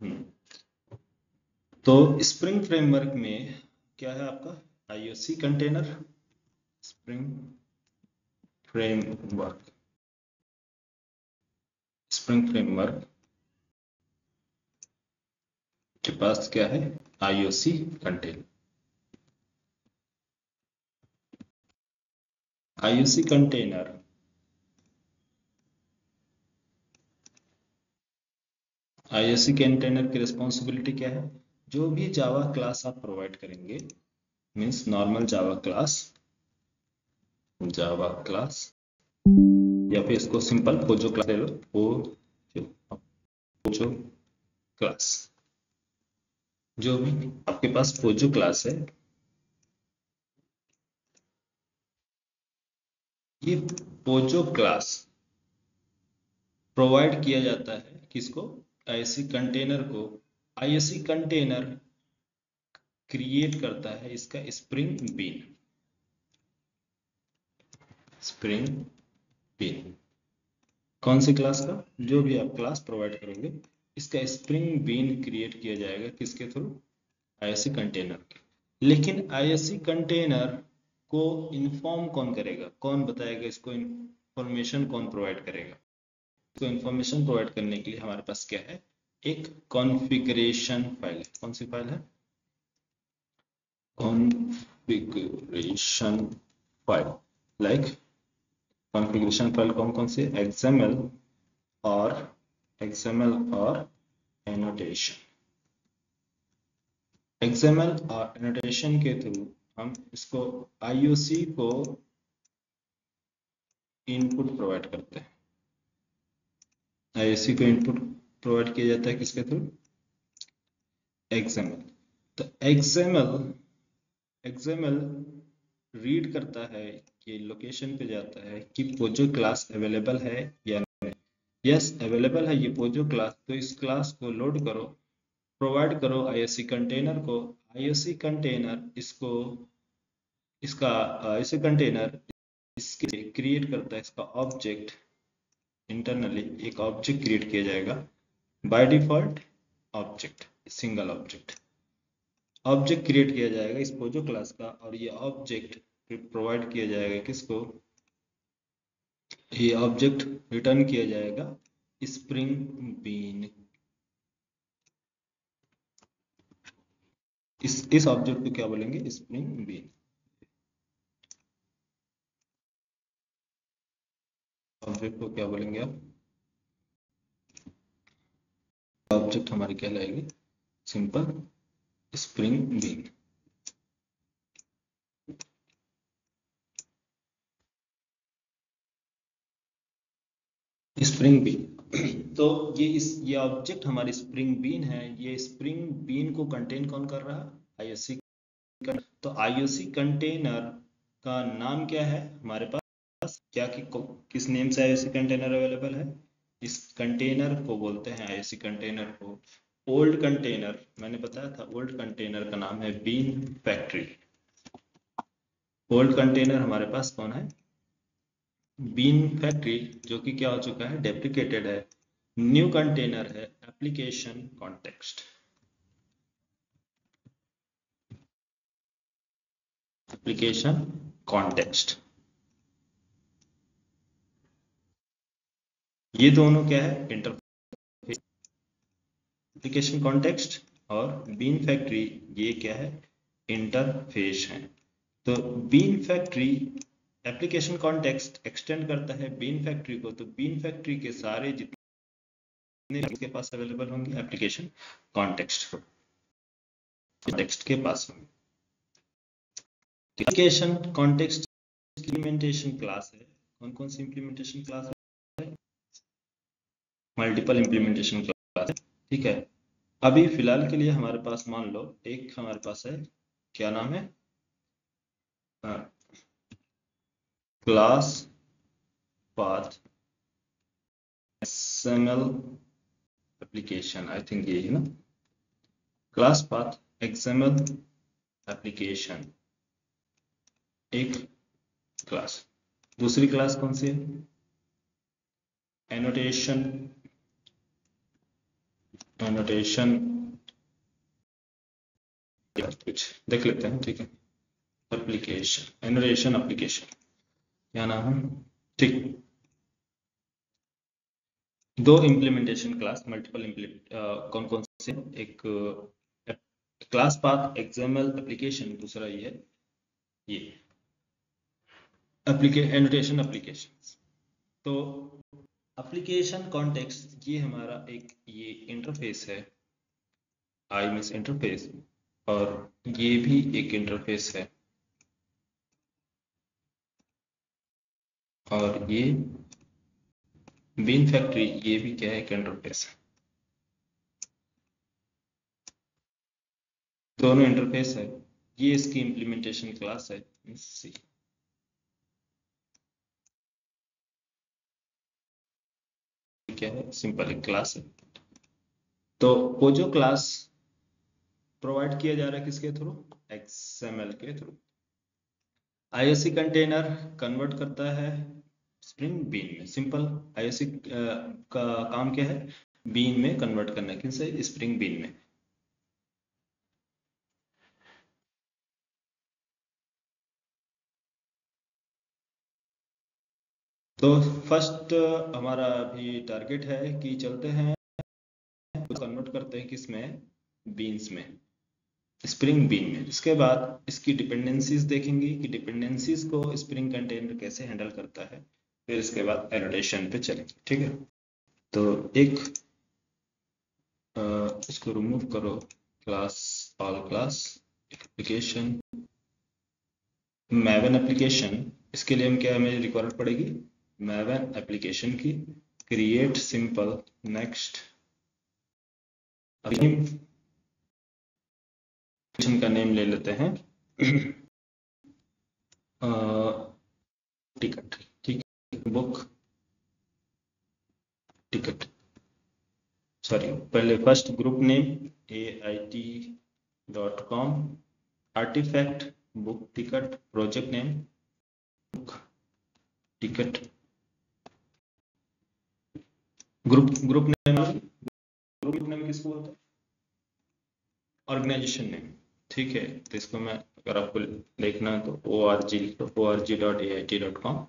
हम्म, तो spring framework में क्या है आपका IOC container, spring framework, spring framework के पास क्या है IOC container. IOC container IOC container की रिस्पॉन्सिबिलिटी क्या है, जो भी जावा क्लास आप प्रोवाइड करेंगे, मीन्स नॉर्मल जावा क्लास या फिर इसको सिंपल पोजो क्लास ले लो, पोजो क्लास, जो भी आपके पास पोजो क्लास है, ये पोजो क्लास प्रोवाइड किया जाता है किसको, आईओसी कंटेनर को। आईओसी कंटेनर क्रिएट करता है इसका स्प्रिंग बीन, स्प्रिंग बीन कौन सी क्लास का, जो भी आप क्लास प्रोवाइड करोगे इसका स्प्रिंग बीन क्रिएट किया जाएगा किसके थ्रू, आईओसी कंटेनर के। लेकिन आईओसी कंटेनर को इन्फॉर्म कौन करेगा, कौन बताएगा इसको, इंफॉर्मेशन कौन प्रोवाइड करेगा, तो इंफॉर्मेशन प्रोवाइड करने के लिए हमारे पास क्या है, एक कॉन्फ़िगरेशन फाइल है। कौन सी फाइल है, configuration file. Like configuration file कौन कौन सी, एक्सएमएल और एनोटेशन। एक्सएमएल और एनोटेशन के थ्रू हम इसको आईओसी को इनपुट प्रोवाइड करते हैं। आईओसी को इनपुट प्रोवाइड किया जाता है किसके थ्रू, एक्सएमएल। तो एक्सएमएल रीड करता है, ये लोकेशन पे जाता है कि पोजो क्लास अवेलेबल है या नहीं। यस अवेलेबल है ये पोजो क्लास, तो इस क्लास को लोड करो, प्रोवाइड करो आईओसी कंटेनर को। आईओसी कंटेनर इसको इसका आईओसी कंटेनर इसके क्रिएट करता है इसका ऑब्जेक्ट, इंटरनली एक ऑब्जेक्ट क्रिएट किया जाएगा by default, object single object create किया जाएगा इस पोजो क्लास का, और ये ऑब्जेक्ट प्रोवाइड किया जाएगा किसको, ये ऑब्जेक्ट रिटर्न किया जाएगा स्प्रिंग बीन। इस ऑब्जेक्ट को क्या बोलेंगे, स्प्रिंग बीन। ऑब्जेक्ट को क्या बोलेंगे आप, ऑब्जेक्ट हमारी कहलाएगी simple spring bean. Spring bean तो ये ऑब्जेक्ट हमारी स्प्रिंग बीन है, ये स्प्रिंग बीन को कंटेन कौन कर रहा है, आईओसी। तो आईओसी कंटेनर का नाम क्या है हमारे पास, क्या किस नेम से आईओसी कंटेनर अवेलेबल है, इस कंटेनर को बोलते हैं, आईओसी कंटेनर को ओल्ड कंटेनर, मैंने बताया था ओल्ड कंटेनर का नाम है बीन फैक्ट्री। ओल्ड कंटेनर हमारे पास कौन है, बीन फैक्ट्री, जो कि क्या हो चुका है, डेप्रिकेटेड है। न्यू कंटेनर है एप्लीकेशन कॉन्टेक्स्ट, एप्लीकेशन कॉन्टेक्स्ट। ये दोनों क्या है, इंटरफेस, एप्लीकेशन कॉन्टेक्स्ट और बीन फैक्ट्री, ये क्या है, इंटरफेस है। तो bean factory application context extend करता है बीन फैक्ट्री को, तो बीन फैक्ट्री के सारे जितने के पास अवेलेबल होंगे एप्लीकेशन कॉन्टेक्स्ट के पास होंगे। एप्लीकेशन कॉन्टेक्स्ट इम्प्लीमेंटेशन क्लास है, कौन कौन सी इम्प्लीमेंटेशन क्लास है, मल्टीपल इम्प्लीमेंटेशन क्लास है, ठीक है। अभी फिलहाल के लिए हमारे पास मान लो एक हमारे पास है, क्या नाम है, class path XML application, I think ये है ना, क्लास पाथ XML एप्लीकेशन एक क्लास। दूसरी क्लास कौन सी है, एनोटेशन एनोटेशन कुछ देख लेते हैं, ठीक है। एप्लीकेशन, एनोटेशन एप्लीकेशन, क्या नाम है, ठीक। दो इम्प्लीमेंटेशन क्लास, मल्टीपल कौन कौन से, एक क्लास पाथ एक्सएमएल एप्लीकेशन, दूसरा ये एनोटेशन एप्लीकेशन। तो एप्लीकेशन कॉन्टेक्स्ट ये हमारा एक ये इंटरफेस है, आई मींस इंटरफेस, और ये भी एक इंटरफेस है, और ये बीन फैक्ट्री ये भी क्या है, एक इंटरफेस है। दोनों इंटरफेस है, ये इसकी इम्प्लीमेंटेशन क्लास है, सी। क्या है, सिंपल एक क्लास है। तो वो जो क्लास प्रोवाइड किया जा रहा है किसके थ्रू, एक्सएमएल के थ्रू। आईओसी कंटेनर कन्वर्ट करता है स्प्रिंग बीन में, सिंपल। आईओसी का काम क्या है, बीन में कन्वर्ट करना, किनसे, स्प्रिंग बीन में। तो फर्स्ट हमारा अभी टारगेट है कि चलते हैं, कन्वर्ट करते हैं किसमें, बीन्स में, स्प्रिंग बीन में। इसके बाद इसकी डिपेंडेंसीज देखेंगे कि डिपेंडेंसीज को स्प्रिंग कंटेनर कैसे हैंडल करता है, फिर इसके बाद एनोटेशन पे चलेंगे, ठीक है। तो एक इसको रिमूव करो, class, all class, application, maven application. इसके लिए हम क्या, हमें रिक्वायरमेंट पड़ेगी मैवन एप्लीकेशन की, क्रिएट सिंपल, नेक्स्ट, एप्लीकेशन का नेम ले लेते हैं टिकट, ठीक है, बुक टिकट, सॉरी पहले first group name AIT.com, artifact book ticket, project name book ticket, group name, group name किसको बोलते हैं, ऑर्गेनाइजेशन नेम, ठीक है। तो इसको मैं, अगर आपको देखना है तो org.ait.com,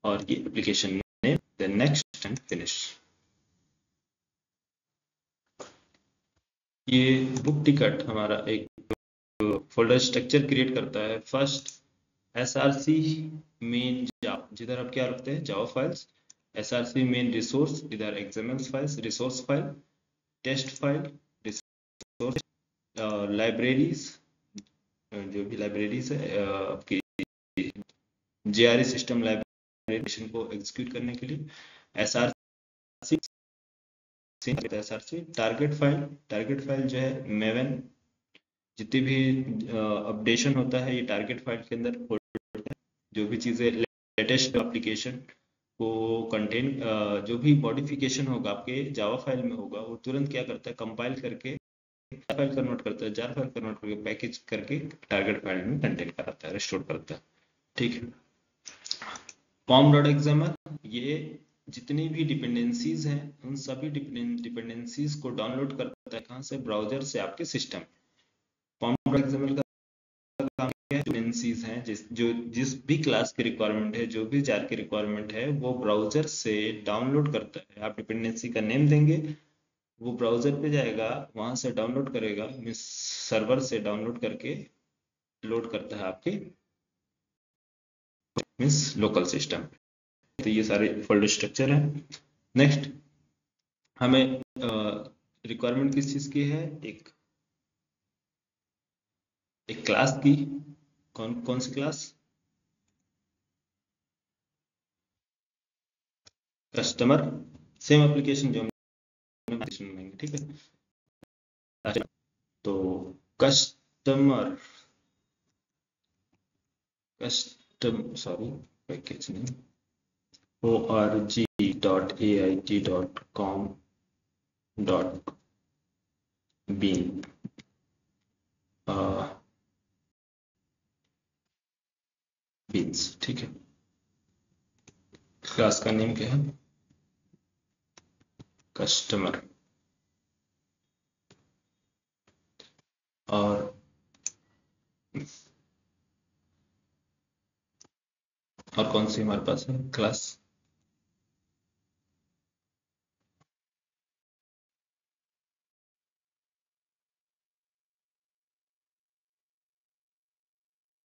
और ये application name, then next and finish. ये बुक टिकट हमारा एक फोल्डर स्ट्रक्चर क्रिएट करता है। फर्स्ट SRC मेन जावा, जिधर आप क्या रखते हैं, Java files, SRC main resource, इधर XML files, resource file, test file, resource, libraries, जो भी लाइब्रेरीज है आपकी JRE सिस्टम लाइब्रेरी को एग्जीक्यूट करने के लिए, SRC, टारगेट फाइल जो है मेवन, जितनी भी अपडेशन होता है ये टारगेट फाइल के अंदर, जो भी चीज़ें लेटेस्ट एप्लीकेशन को कंटेन, जो भी मॉडिफिकेशन होगा आपके जावा फाइल में होगा, वो तुरंत क्या करता है, कंपाइल करके फाइल कन्वर्ट करता है, जार फाइल कन्वर्ट करके पैकेज करके टारगेट फाइल में कंटेन कराता है, रिस्टोर करता है, ठीक है। pom.xml ये जितनी भी डिपेंडेंसीज हैं उन सभी डिपेंडेंसीज को डाउनलोड करता है, कहाँ से, ब्राउजर से आपके सिस्टम। pom.xml का डिपेंडेंसीज हैं, जिस भी क्लास की रिक्वायरमेंट है, जो भी जार की रिक्वायरमेंट है, वो ब्राउजर से डाउनलोड करता है। आप डिपेंडेंसी का नेम देंगे, वो ब्राउजर पे जाएगा, वहां से डाउनलोड करेगा, मीन्स सर्वर से डाउनलोड करके लोड करता है आपके मीन्स लोकल सिस्टम। तो ये सारे फोल्डर स्ट्रक्चर है। नेक्स्ट हमें रिक्वायरमेंट किस चीज की है, एक क्लास की, कौन कौन सी क्लास, कस्टमर, सेम एप्लीकेशन जो हम लेंगे, ठीक है। तो customer, sorry package name org.ait.com.bean, beans, ठीक है। क्लास का नेम क्या है, कस्टमर, और कौन सी हमारे पास है क्लास?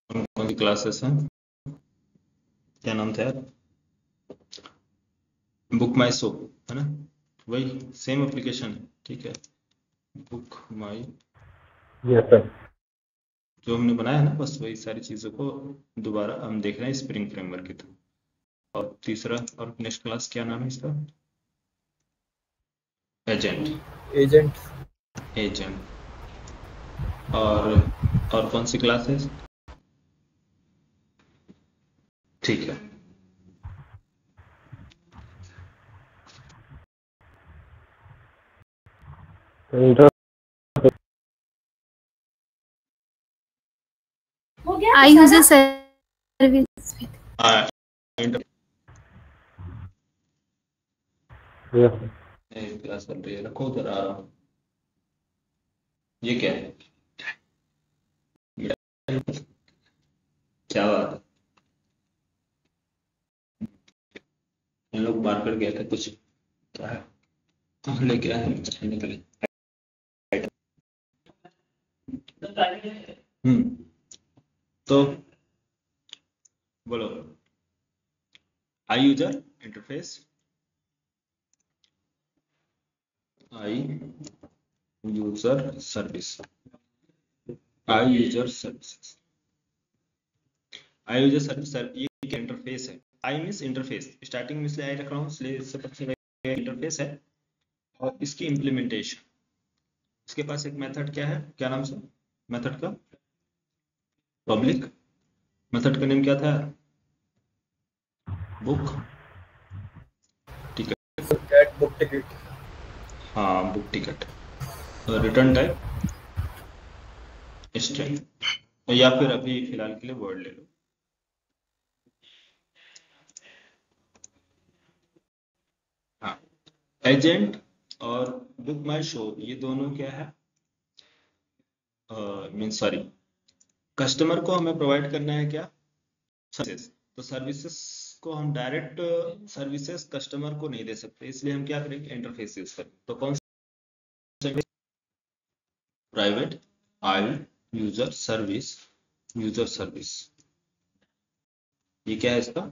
कौन सी क्लासेस हैं? क्या नाम था यार? बुक माई शो है ना, वही सेम एप्लीकेशन है, ठीक है। बुक माई यस सर। जो हमने बनाया है ना, बस वही सारी चीज़ों को दोबारा हम देख रहे हैं स्प्रिंग फ्रेमवर्क की तरह। और तीसरा और नेक्स्ट क्लास क्या नाम है इसका? एजेंट। एजेंट। एजेंट। और कौन सी क्लास है? ठीक है। आई यूज अ सर्विस। हाँ, इंटर यस क्लास चल रही है, रखो उधर, आ रहा हूँ। ये क्या है? क्या बात है? इन लोग बात कर गए थे कुछ, क्या है? कहाँ लेके आए हैं खाने के लिए? तो बोलो, आई यूजर इंटरफेस, आई यूजर सर्विस, आई यूजर सर्विस, आई यूजर सर्विस। ये क्या इंटरफेस है? आई मीन्स इंटरफेस, स्टार्टिंग में इसलिए आई रख रहा हूँ, इसलिए इससे पता चलेगा इंटरफेस है। और इसकी इम्प्लीमेंटेशन, इसके पास एक मेथड क्या है, क्या नाम से मेथड का? पब्लिक। मेथड का नेम क्या था? Book ticket. Get book ticket. हाँ, book ticket. Return type string, या फिर अभी फिलहाल के लिए वर्ड ले लो। हाँ, एजेंट और बुक माई शो ये दोनों क्या है? मीन सॉरी, कस्टमर को हमें प्रोवाइड करना है क्या? सर्विसेज। तो सर्विसेज को हम डायरेक्ट सर्विसेज कस्टमर को नहीं दे सकते, इसलिए हम क्या करेंगे? इंटरफेस यूज करेंगे। तो कौन सा? प्राइवेट आई यूजर सर्विस, यूजर सर्विस। ये क्या है इसका?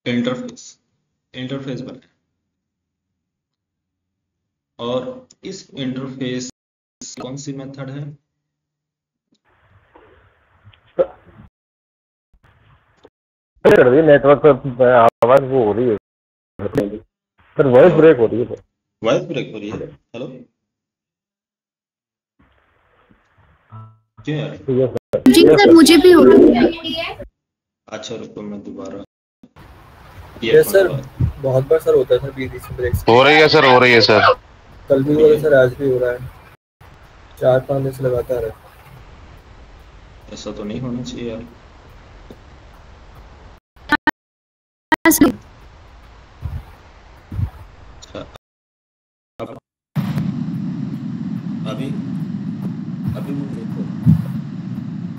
इंटरफेस। इंटरफेस बना। और इस इंटरफेस कौन सी मेथड है? कर दी नेटवर्क पे आवाज वो हो रही है सर, वॉइस हेलो, ब्रेक हो रही है सर। वॉइस ब्रेक हो रही है? हेलो, क्यों यार? यस जी सर। सर, मुझे भी हो रही है। अच्छा रुको, मैं दोबारा यस ईयरफोन सर, लगा। बहुत बार सर होता है सर, बीच बीच में ब्रेक। हो रही है सर, हो रही है सर। कल भी हो हो रही रहा है है? सर, आज भी हो रहा है, 4-5 दिन से लगातार है। ऐसा तो नहीं होना चाहिए यार। अच्छा, अब अभी अभी भी ब्रेक हो रहा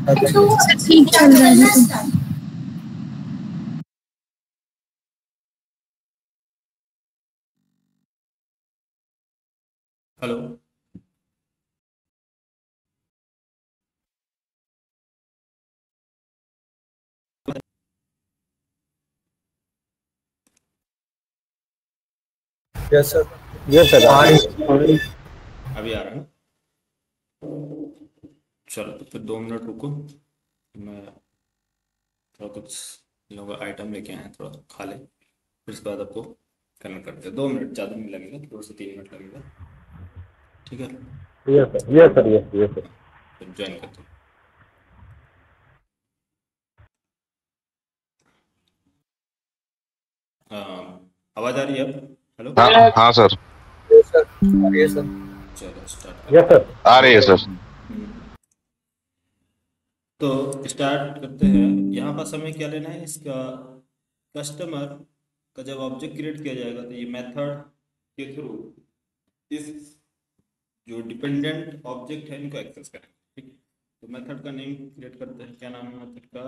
है? ठीक चल रहा है। Hello, yes sir. Yes sir, आ रही है। अभी आ रहा है ना? चलो तो फिर 2 मिनट रुको, मैं थोड़ा कुछ लोग आइटम लेके आए हैं, थोड़ा खा ले, फिर उसके बाद आपको कनेक्ट करते हैं। 2 मिनट, ज़्यादा नहीं लगेगा, 2 से 3 मिनट लगेगा, ठीक है? Yes sir, yes sir, yes yes sir. फिर ज्वाइन करते हैं। आवाज़ आ रही है अब? हेलो, हाँ हाँ सर, यस सर, आ रही है सर। चलो स्टार्ट यस करते हैं। सर। आ रही है सर। तो स्टार्ट करते हैं। यहाँ पास हमें क्या लेना है? इसका कस्टमर का जब ऑब्जेक्ट क्रिएट किया जाएगा तो ये मेथड के थ्रू इस जो डिपेंडेंट ऑब्जेक्ट है इनको एक्सेस करेंगे, ठीक है? तो मेथड का नेम क्रिएट करते हैं, क्या नाम है मेथड का?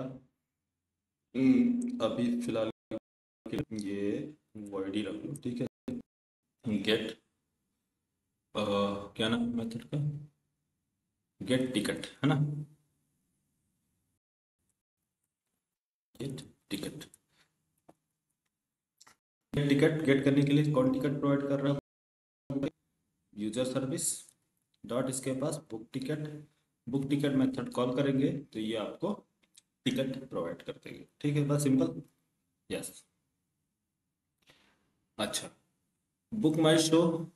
अभी फिलहाल ये वर्ड ही रख लो, ठीक है। गेट क्या नाम मेथड का, गेट टिकट है ना, get ticket. Get ticket get करने के लिए कौन टिकट प्रोवाइड कर रहा है, यूजर सर्विस डॉट इसके पास बुक टिकट मेथड कॉल करेंगे तो ये आपको टिकट प्रोवाइड कर देंगे, ठीक है, बस सिंपल। यस, अच्छा, बुक माई शो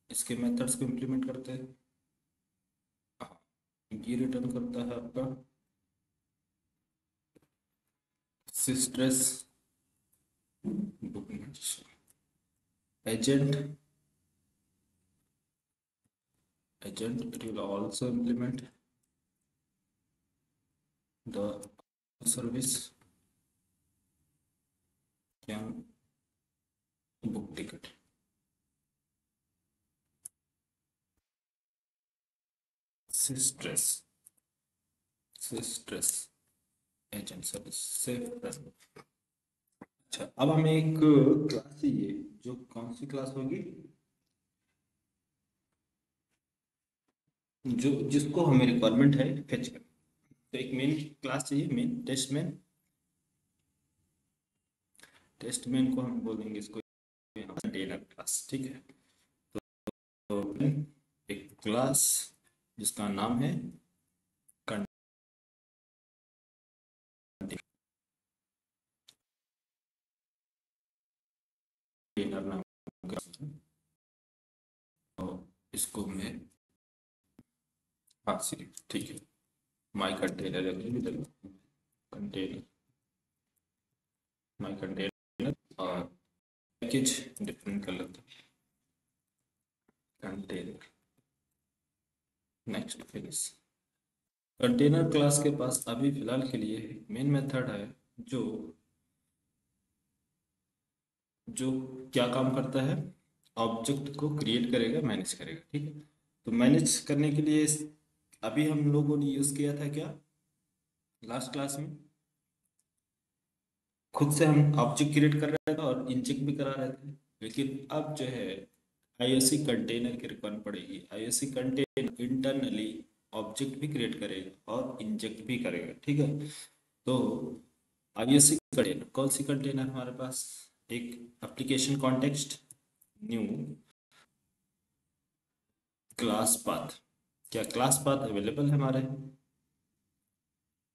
इसके मेथड्स को इम्प्लीमेंट करते हैं। हाँ, ये रिटर्न करता है आपका सिस्ट्रेस book my show agent it will also implement the service can book ticket systress agent service safe run। अच्छा, अब हमें एक क्लास चाहिए, जो कौन सी क्लास होगी, जो जिसको हमें रिक्वायरमेंट है फेच कर, तो एक मेन क्लास चाहिए, मेन टेस्टमैन को हम बोलेंगे इसको कंटेनर क्लास, ठीक है। तो एक क्लास जिसका नाम है कंटेनर नाम का, तो इसको मैं, हाँ सिर्फ ठीक है, माई कंटेनर कंटेनर माई कंटेनर और पैकेज डिफरेंट कर लेते हैं, container next finish. Container class के पास अभी फिलहाल के लिए मेन मेथड है जो जो क्या काम करता है, ऑब्जेक्ट को क्रिएट करेगा, मैनेज करेगा, ठीक है। तो मैनेज करने के लिए अभी हम लोगों ने यूज़ किया था क्या, लास्ट क्लास में खुद से हम ऑब्जेक्ट क्रिएट कर रहे थे और इंजेक्ट भी करा रहे थे, लेकिन अब जो है आईओसी कंटेनर की रिक्वायरमेंट पड़ेगी। आईओसी कंटेनर इंटरनली ऑब्जेक्ट भी क्रिएट करेगा और इंजेक्ट भी करेगा, ठीक है। तो आईओसी कंटेनर, कौन सी कंटेनर हमारे पास, एक application context new class path. क्या क्लास पाथ अवेलेबल है हमारे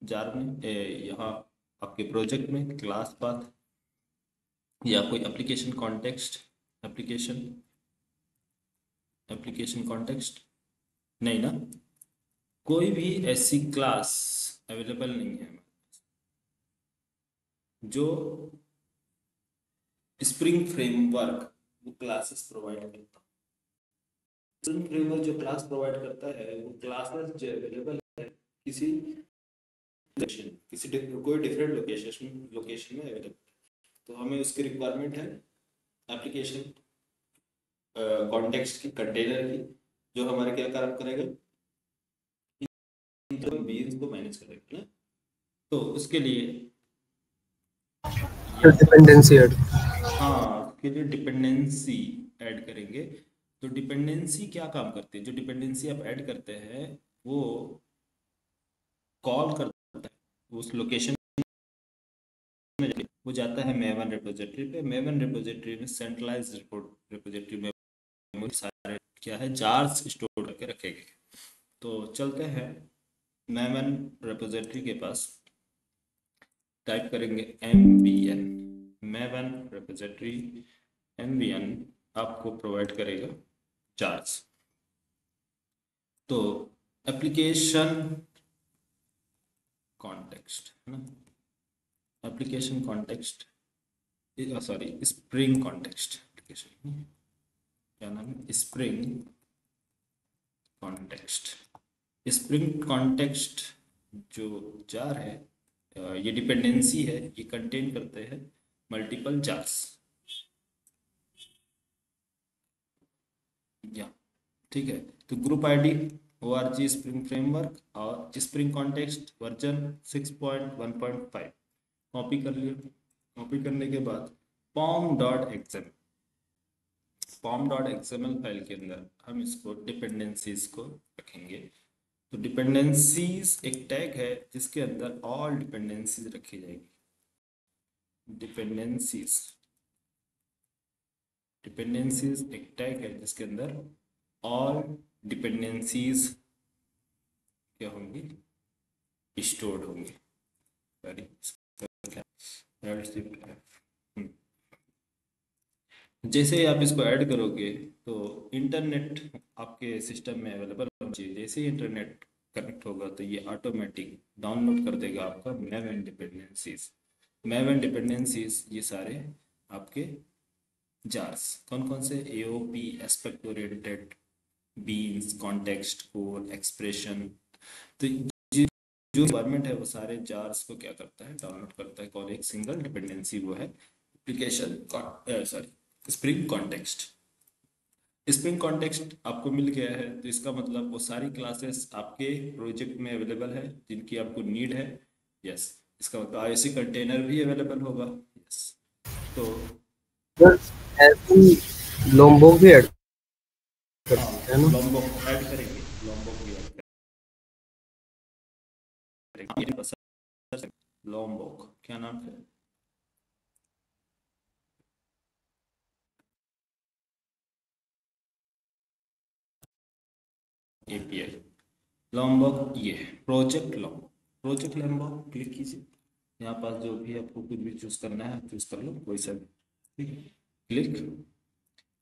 जार में, यहाँ आपके प्रोजेक्ट में क्लास पाथ या कोई एप्लीकेशन कॉन्टेक्स्ट, एप्लीकेशन कॉन्टेक्स्ट नहीं ना, कोई भी ऐसी क्लास अवेलेबल नहीं है जो स्प्रिंग फ्रेमवर्क वो क्लासेस प्रोवाइड करता है। स्प्रिंग फ्रेमवर्क जो क्लास प्रोवाइड करता है वो क्लासेस जो अवेलेबल है किसी कोई डिफरेंट लोकेशन में अवेलेबल है, तो हमें उसकी रिक्वायरमेंट है एप्लीकेशन कॉन्टेक्स्ट की, कंटेनर की, जो हमारे क्या काम करेगा, इन बीन्स को मैनेज करेगा ना। तो उसके लिए डिपेंडेंसी ऐड, हाँ, उसके लिए डिपेंडेंसी ऐड करेंगे। तो डिपेंडेंसी क्या काम करती है, जो डिपेंडेंसी आप ऐड करते हैं वो कॉल करता है उस लोकेशन में, वो जाता है मेवन रिपोजिटरी पे। मेवन रिपोजिटरी में सेंट्रलाइज रिपोजिटरी में सारे क्या है जार्स स्टोर करके रखे गए। तो चलते हैं मेवन रिपोजिटरी के पास, टाइप करेंगे MVN, मेवन रिपोजिटरी MVN आपको प्रोवाइड करेगा जार्स। तो एप्लीकेशन कॉन्टेक्स्ट है ना, application context, sorry spring context, application क्या नाम है, स्प्रिंग कॉन्टेक्स्ट जो जार है, ये डिपेंडेंसी है, ये कंटेन करते हैं मल्टीपल जार्स, या ठीक है। तो group ID ORG spring framework और स्प्रिंग कॉन्टेक्स्ट वर्जन 6.1.5 कॉपी कर लिया। कॉपी करने के बाद pom.xml फाइल के अंदर हम इसको डिपेंडेंसीज को रखेंगे। तो डिपेंडेंसीज एक टैग है जिसके अंदर ऑल डिपेंडेंसीज रखी जाएगी। डिपेंडेंसीज एक टैग है जिसके अंदर ऑल डिपेंडेंसीज क्या होंगी, स्टोर्ड होंगी। जैसे ही आप इसको ऐड करोगे तो इंटरनेट आपके सिस्टम में अवेलेबल होना चाहिए। जैसे ही इंटरनेट कनेक्ट होगा तो ये ऑटोमेटिक डाउनलोड कर देगा आपका मैव एंड डिपेंडेंसीज। ये सारे आपके जार्स कौन कौन से, AOP aspect oriented, beans, context, core, expression. तो ये जो रिक्वायरमेंट है वो सारे जार्स को क्या करता है, डाउनलोड करता है। कौन, एक सिंगल डिपेंडेंसी, वो है application spring context. Spring context आपको मिल गया है तो इसका मतलब वो सारी क्लासेस आपके प्रोजेक्ट में अवेलेबल है जिनकी आपको नीड है। यस, इसका मतलब IOC कंटेनर भी अवेलेबल होगा। यस, तो सर ऐसी लोम्बोक भी ऐड करते हैं ना? लॉम्बॉक ऐड करेंगे, लॉम्बॉक भी ऐड करेंगे। लॉम्बॉक क्या नाम है? API लॉम्बॉक, ये प्रोजेक्ट लॉम्बॉक क्लिक कीजिए। यहाँ पास जो भी आपको कुछ भी चूज करना है चूज कर लो, कोई सा भी, ठीक है। क्लिक,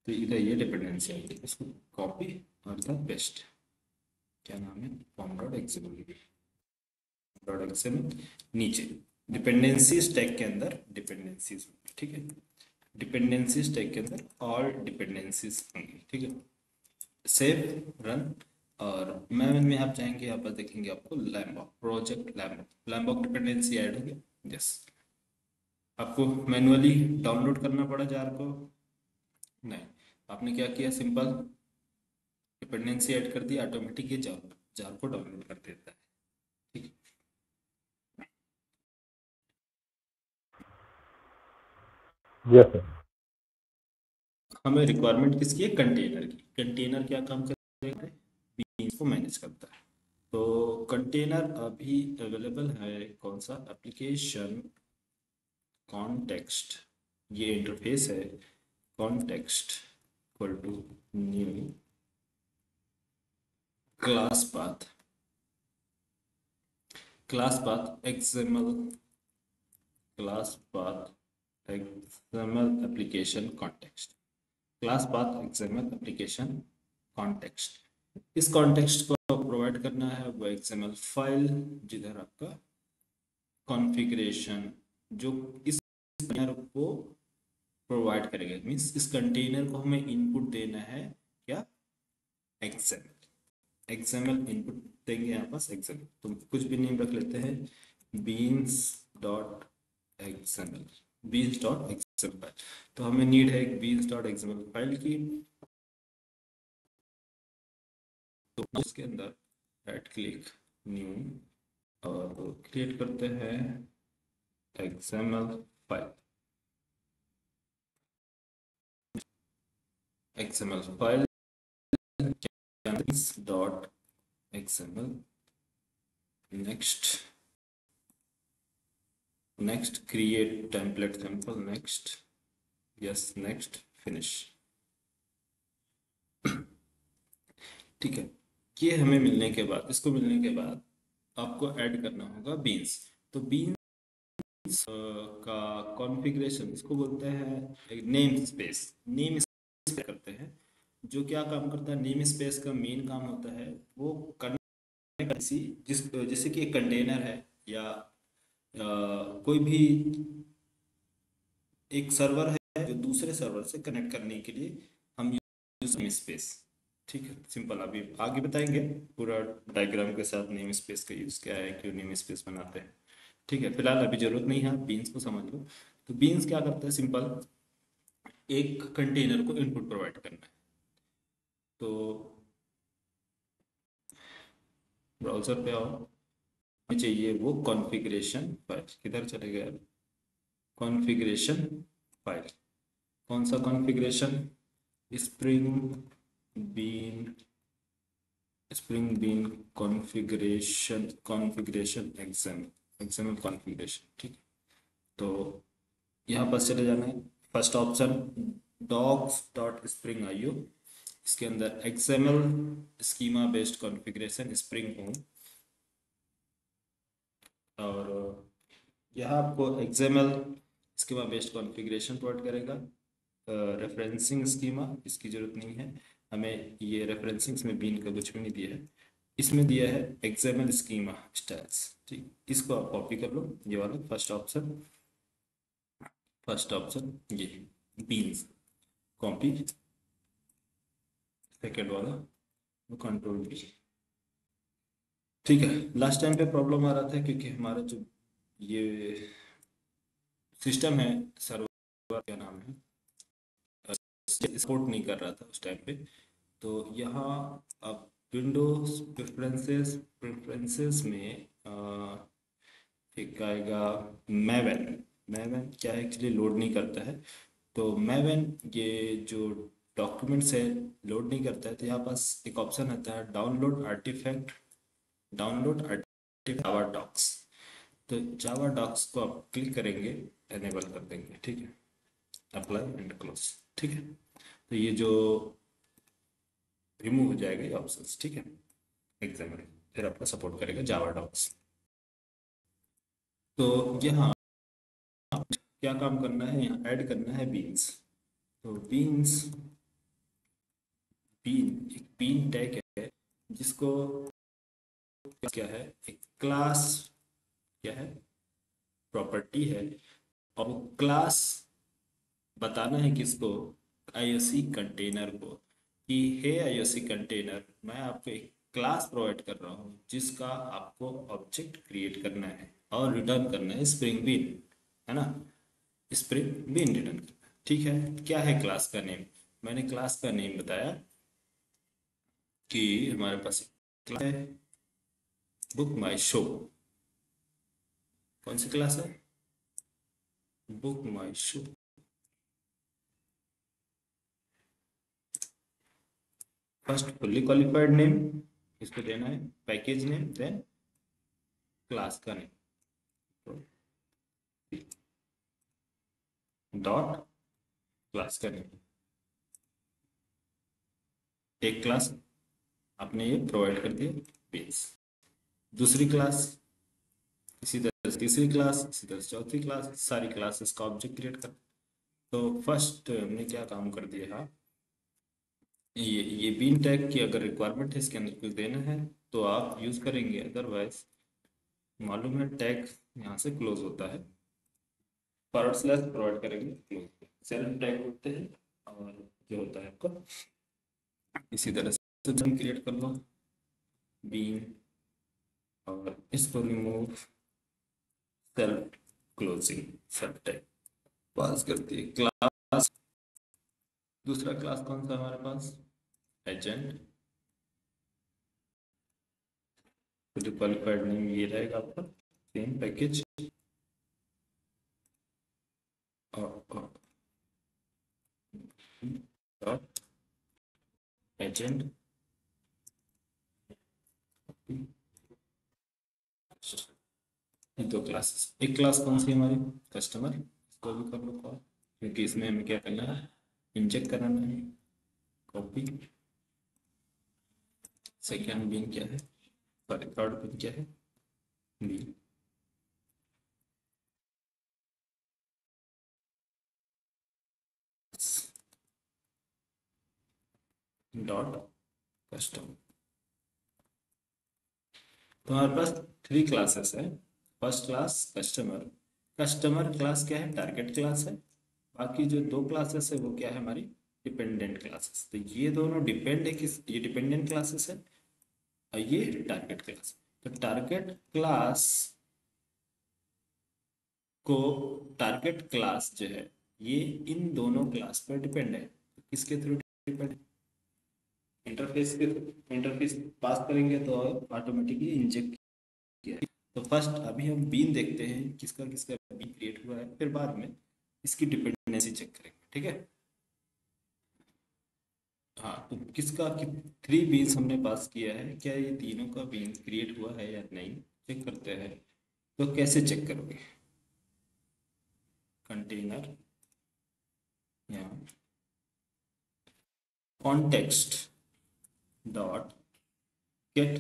तो इधर ये डिपेंडेंसी आएगी, इसको कॉपी और इधर पेस्ट। क्या नाम है, pom.xml नीचे डिपेंडेंसीज टैग के अंदर डिपेंडेंसीज, ठीक है। डिपेंडेंसीज टैग के अंदर ऑल डिपेंडेंसीज होंगी, ठीक है। सेव, रन, और में आप चाहेंगे यहाँ पर देखेंगे आपको लैम्बॉक, प्रोजेक्ट लैम्बॉक डिपेंडेंसी ऐड हो गया। यस, आपको मैनुअली डाउनलोड करना पड़ा जार को? नहीं, आपने क्या किया, सिंपल डिपेंडेंसी ऐड कर दी, ऑटोमेटिक ये जार को डाउनलोड कर देता है, ठीक है। Yes sir. हमें रिक्वायरमेंट किसकी है, कंटेनर की। कंटेनर क्या काम करेगा, बीन्स को मैनेज करता है। तो कंटेनर अभी अवेलेबल है कौन सा, एप्लीकेशन कॉन्टेक्स्ट, ये इंटरफेस है। Context equal to new class path XML application context, class path XML application context. इस कॉन्टेक्स्ट को प्रोवाइड करना है वो XML फाइल जिधर आपका कॉन्फ़िगरेशन जो इस कंटेनर को प्रोवाइड करेगा। मीन्स इस कंटेनर को हमें इनपुट देना है क्या, XML इनपुट देंगे यहाँ पास XML। तो कुछ भी नेम रख लेते हैं, beans.xml फाइल। तो हमें नीड है एक beans.xml फाइल की। तो इसके अंदर राइट क्लिक, न्यू, और क्रिएट करते हैं XML file. XML file dot XML, next create template sample, next, yes, next, finish, ठीक है। ये हमें मिलने के बाद, इसको मिलने के बाद आपको ऐड करना होगा बीन्स। तो बीन्स का कॉन्फ़िगरेशन इसको बोलते हैं नेम स्पेस करते हैं। जो क्या काम करता है, नेम स्पेस का मेन काम होता है वो कनेक्ट जैसे कि एक कंटेनर है या कोई भी एक सर्वर है जो दूसरे सर्वर से कनेक्ट करने के लिए हम यूज नेम स्पेस, ठीक है। सिंपल, अभी आगे बताएंगे पूरा डायग्राम के साथ नेम स्पेस का यूज क्या है, क्यों नेम स्पेस बनाते हैं, ठीक है। फिलहाल अभी जरूरत नहीं है, बीन्स को समझ लो। तो बीन्स क्या करता है, सिंपल एक कंटेनर को इनपुट प्रोवाइड करना है। तो ब्राउजर पे आओ, हमें चाहिए वो कॉन्फ़िगरेशन फाइल। किधर चले गए? Configuration file. कौन सा configuration? Spring bean, spring bean configuration XML configuration. ठीक, तो यहाँ पर चले जाना है। First option docs dot Spring IO, इसके अंदर XML schema based configuration Spring home, और यहाँ आपको XML schema based configuration provide करेगा। रेफरेंसिंग स्कीमा इसकी जरूरत नहीं है हमें, ये रेफरेंसिंग में बीन का कुछ भी नहीं दिया है, इसमें दिया है एक्सएमएल स्कीमा स्टाइल्स। ठीक, इसको आप कॉपी कर लो, ये वाला फर्स्ट ऑप्शन ये बीन्स कॉपी, सेकेंड वाला वो कंट्रोल बी। ठीक है, लास्ट टाइम पे प्रॉब्लम आ रहा था क्योंकि हमारा जो ये सिस्टम है, सर्वर क्या नाम है, सपोर्ट नहीं कर रहा था उस टाइम पे। तो यहाँ अब विंडोज प्रेफरेंसेस में एक आएगा मैवन। मैवन क्या है, एक्चुअली लोड नहीं करता है। तो मैवन ये जो डॉक्यूमेंट्स है लोड नहीं करता है, तो यहाँ पास एक ऑप्शन आता है डाउनलोड आर्टिफैक्ट, डाउनलोड आर्टिफैक्ट जावा डॉक्स। तो जावा डॉक्स को आप क्लिक करेंगे, एनेबल कर देंगे। ठीक है, अप्लाई एंड क्लोज। ठीक है, तो ये जो रिमूव हो जाएगा ये ऑप्शंस। ठीक है, एग्जाम्पल फिर आपका सपोर्ट करेगा जावा डॉक्स। तो यहाँ क्या काम करना है, यहाँ ऐड करना है बीन्स। तो बीन्स, बीन एक बीन टैग है जिसको क्या है, एक क्लास क्या है, प्रॉपर्टी है, और वो क्लास बताना है किसको, आईओसी कंटेनर को, कि हे आईओसी कंटेनर मैं आपको एक क्लास प्रोवाइड कर रहा हूँ जिसका आपको ऑब्जेक्ट क्रिएट करना है और रिटर्न करना है स्प्रिंग बीन, है ना, स्प्रिंग बीन रिटर्न करना है। ठीक है, क्या है क्लास का नेम? मैंने क्लास का नेम बताया कि हमारे पास क्लास है बुक माई शो। कौन सी क्लास है? बुक माई show. First fully qualified name इसको देना है, पैकेज नेम, देन क्लास का नेम, डॉट क्लास का नेम। एक क्लास आपने ये प्रोवाइड कर दिया बेस, दूसरी क्लास इसी तरह से तीसरी क्लास, इसी तरह से चौथी क्लास, सारी क्लासेस का ऑब्जेक्ट क्रिएट कर। तो फर्स्ट हमने क्या काम कर दिया है, ये बीन टैग की अगर रिक्वायरमेंट है इसके अंदर कुछ देना है तो आप यूज करेंगे, अदरवाइज मालूम है टैग यहाँ से क्लोज होता है, फॉरवर्ड स्लैश प्रोवाइड करेंगे, क्लोज सेल्फ टैग होते हैं, और जो होता है आपका इसी तरह से जब क्रिएट कर लो बीन, और इसको remove self closing, self tag pass करती है क्लास। दूसरा क्लास कौन सा हमारे पास, एजेंट, क्वालिफाइड नेम ये रहेगा आपका, सेम पैकेज, और एजेंट ये दो क्लासेस। एक क्लास कौन सी हमारी, कस्टमर, इसको भी कर लो कॉल, क्योंकि इसमें हमें क्या करना है, इंजेक्ट कराना है, कॉपी। सेकेंड बीन क्या है, सॉरी थर्ड बीन क्या है, बीन डॉट कस्टमर। तो हमारे पास थ्री क्लासेस है। First class customer, customer class क्या है, टारगेट क्लास है। बाकी जो दो क्लासेस है वो क्या है हमारी, डिपेंडेंट क्लासेस। तो ये दोनों डिपेंड है किस, ये डिपेंडेंट क्लासेस है और ये टारगेट क्लास। तो टारगेट क्लास को, टारगेट क्लास जो है ये इन दोनों क्लास पर डिपेंड है। किसके थ्रू डिपेंड है, इंटरफेस पास करेंगे तो ऑटोमेटिकली इंजेक्ट किया है। तो फर्स्ट अभी हम बीन देखते हैं किसका किसका बीन क्रिएट हुआ है, फिर बाद में इसकी डिपेंडेंसी चेक करेंगे, ठीक है। हाँ, तो किसका 3 बीन्स हमने पास किया है, क्या ये तीनों का बीन क्रिएट हुआ है या नहीं, चेक करते हैं। तो कैसे चेक करोगे, कंटेनर यहाँ context dot get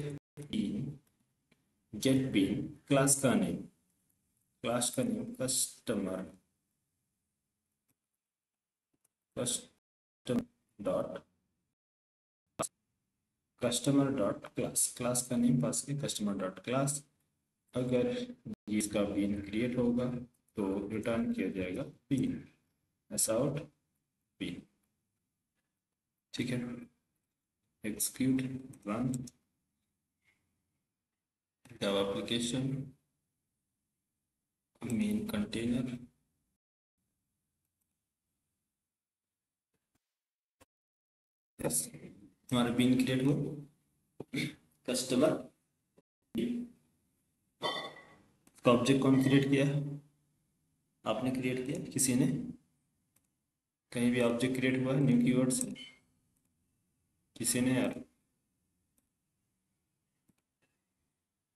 bean class का नेम कस्टमर डॉट क्लास का नेम पास के कस्टमर डॉट क्लास। अगर इसका बीन क्रिएट होगा तो रिटर्न किया जाएगा बीन, ऐसा आउट बीन, ठीक है। Execute run Java application main container, yes हमारा बीन क्रिएट हुआ कस्टमर। इसका ऑब्जेक्ट कौन क्रिएट किया है, आपने क्रिएट किया, किसी ने कहीं भी ऑब्जेक्ट क्रिएट हुआ है न्यू कीवर्ड से, किसी ने यार,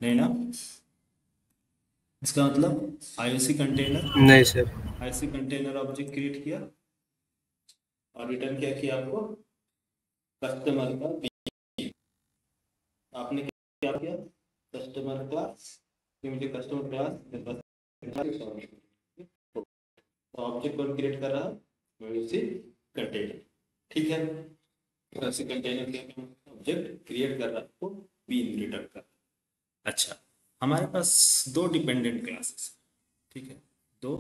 नहीं ना। इसका मतलब आईओसी कंटेनर, नहीं sir. IOC container object create किया और रिटर्न क्या किया आपको, कस्टमर का बीन। आपने क्या किया, कस्टमर क्लास, कि मुझे कस्टमर क्लास तो ऑब्जेक्ट कौन क्रिएट कर रहा है, आईओसी कंटेनर, ठीक है। आईओसी कंटेनर क्या ऑब्जेक्ट क्रिएट कर रहा है तो बीन रिटर्न कर। अच्छा, हमारे पास 2 डिपेंडेंट क्लासेस, ठीक है, 2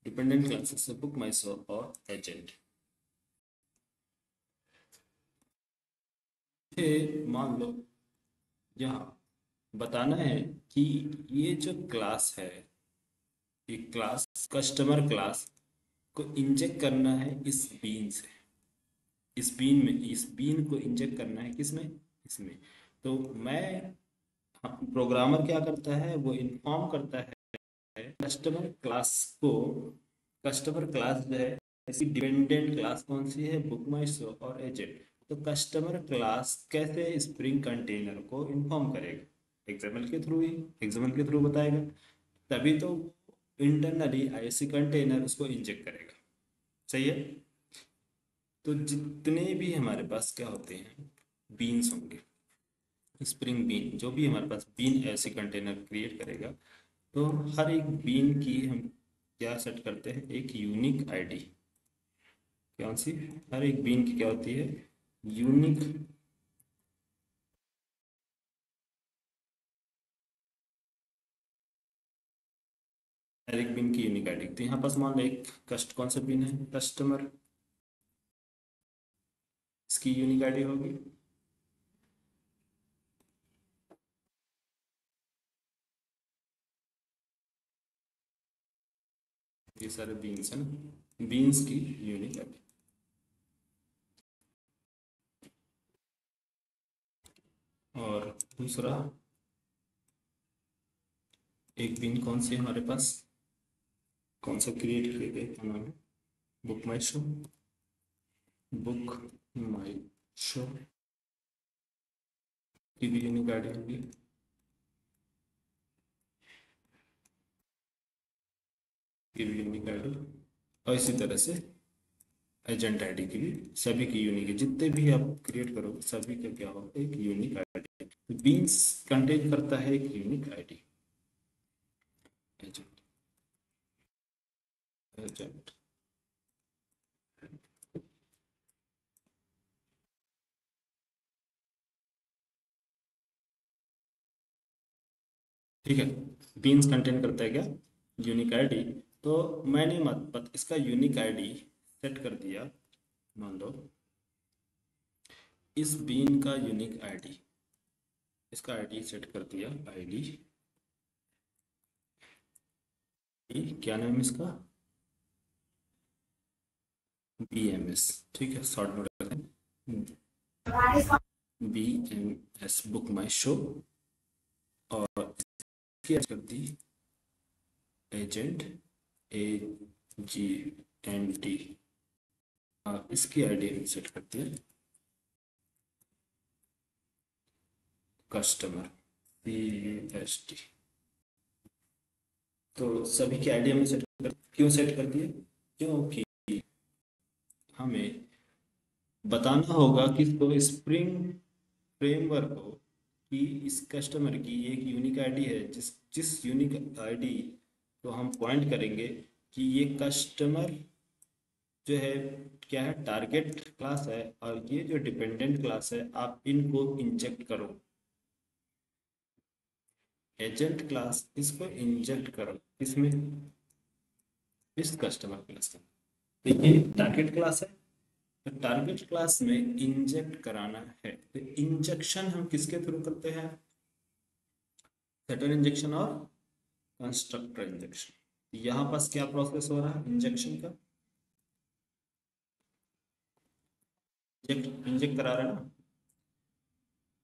डिपेंडेंट क्लासेस है, बुक माई शो और एजेंट। मान लो यहाँ बताना है कि ये जो क्लास है, ये क्लास कस्टमर क्लास को इंजेक्ट करना है इस बीन से, इस बीन को इंजेक्ट करना है किसमें, इसमें। तो मैं, प्रोग्रामर क्या करता है, वो इन्फॉर्म करता है कस्टमर क्लास को, कस्टमर क्लास जो है इसकी डिपेंडेंट क्लास कौन सी है, बुक माई शो और एजेंट। तो कस्टमर क्लास कैसे स्प्रिंग कंटेनर को इन्फॉर्म करेगा, एक्सएमएल के थ्रू ही, एक्सएमएल के थ्रू बताएगा, तभी तो इंटरनली आईओसी कंटेनर उसको इंजेक्ट करेगा, सही है। तो जितने भी हमारे पास क्या होते हैं बीन्स होंगे, स्प्रिंग बीन, जो भी हमारे पास बीन ऐसे कंटेनर क्रिएट करेगा, तो हर एक बीन की हम क्या सेट करते हैं, एक यूनिक आईडी। कौन सी, हर एक बीन की क्या होती है, यूनिक हर एक बीन की यूनिक आईडी। तो यहाँ पास मान लो एक कौन सा बीन है, कस्टमर, इसकी यूनिक आईडी होगी, ये सारे बीन्स है ना, बीन्स की यूनिक आईडी। और दूसरा एक बीन कौन सी है हमारे पास, कौन सा क्रिएट किए गए, क्या नाम है, बुक माई शो, बुक माई शो की भी यूनिक आईडी होगी। की भी यूनिक आईडी, और इसी तरह से एजेंट आईडी की भी, सभी की यूनिक है, जितने भी आप क्रिएट करोगे सभी का क्या होगा, एक यूनिक आईडी। तो बीन्स कंटेन करता है एक यूनिक आईडी, एजेंट एजेंट। ठीक है, बीन्स कंटेन करता है क्या, यूनिक आईडी। तो मैंने इसका यूनिक आईडी सेट कर दिया, मान लो इस बीन का यूनिक आईडी, इसका आईडी सेट कर दिया, आईडी क्या नाम है इसका, BMS, ठीक है, शॉर्ट में रखते हैं BMS बुक माई शो, और इसकी कर दी एजेंट AGNT, इसकी आईडी हम सेट करते हैं कस्टमर CUST। तो सभी की आईडी हमने क्यों सेट कर दिए? क्योंकि हमें बताना होगा किसको, स्प्रिंग फ्रेमवर्क को, कि इस कस्टमर की एक यूनिक आईडी है, जिस यूनिक आईडी को हम पॉइंट करेंगे कि ये कस्टमर जो है क्या है, टारगेट क्लास है, और ये जो डिपेंडेंट क्लास है आप इनको इंजेक्ट करो, एजेंट क्लास इसको इंजेक्ट करो, इसमें इस कस्टमर क्लास में। देखिए टारगेट क्लास है, तो टारगेट क्लास में इंजेक्ट कराना है, तो इंजेक्शन हम किसके थ्रू करते हैं? सेटर इंजेक्शन और कंस्ट्रक्टर इंजेक्शन। यहाँ पास क्या प्रोसेस हो रहा है इंजेक्शन का? इंजेक्ट करा रहे हैं ना,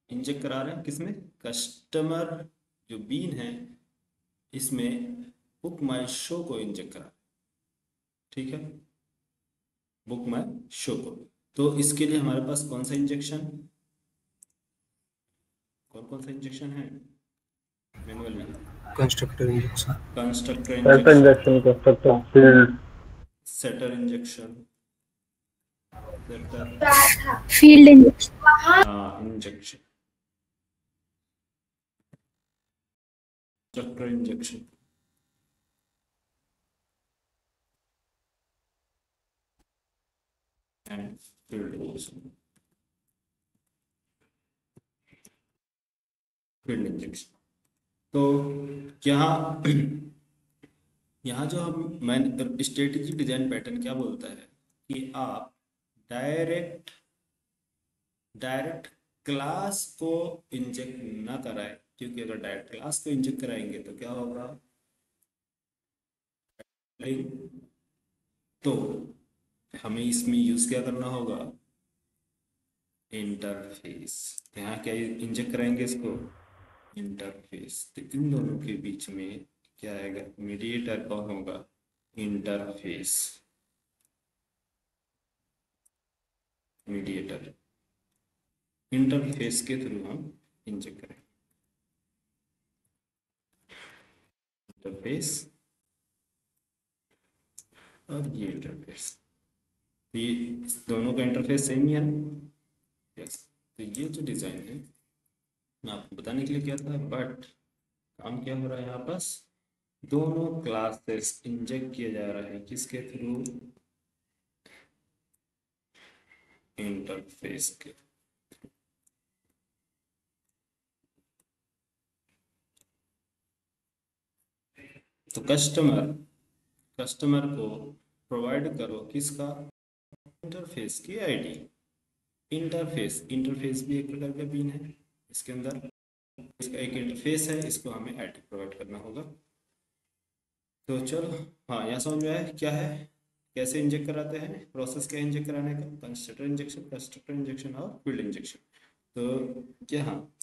इंजेक्ट करा रहे हैं किसमें? कस्टमर जो बीन है इसमें बुक माई शो को इंजेक्ट करा, ठीक है, बुक माई शो को। तो इसके लिए हमारे पास कौन सा इंजेक्शन, कौन सा इंजेक्शन है मैनुअल में? Constructor injection, constructor set injection, injection constructor field setter injection, setter field injection, injection, constructor injection. And field injection, field injection. तो यहाँ यहाँ जो हम मैं स्ट्रेटेजी डिजाइन पैटर्न क्या बोलता है कि आप डायरेक्ट क्लास को इंजेक्ट ना कराए, क्योंकि अगर डायरेक्ट क्लास को इंजेक्ट कराएंगे तो क्या होगा, तो हमें इसमें यूज क्या करना होगा, इंटरफेस। यहाँ क्या इंजेक्ट कराएंगे इसको, इंटरफेस। तो इन दोनों के बीच में क्या आएगा, मीडिएटर कौन होगा, इंटरफेस, मीडिएटर। इंटरफेस के थ्रू हम इंजेक्ट करें, इंटरफेस और ये इंटरफेस, तो ये इस दोनों का इंटरफेस सेम ही है। यस, तो ये जो डिज़ाइन है मैं आपको बताने के लिए किया था, बट काम क्या हो रहा है यहाँ पास, दोनों क्लासेस इंजेक्ट किया जा रहा है किसके थ्रू, इंटरफेस के। तो कस्टमर को प्रोवाइड करो किसका, इंटरफेस की आईडी। इंटरफेस भी एक प्रकार का बीन है, इसके अंदर इसका एक इंटरफेस है, इसको हमें आईडी प्रोवाइड करना होगा। तो चलो, हाँ यहाँ समझ में आया क्या है, कैसे इंजेक्ट कराते हैं, प्रोसेस क्या इंजेक्ट कराने का, कंस्ट्रक्टर इंजेक्शन और फील्ड इंजेक्शन। तो क्या, हाँ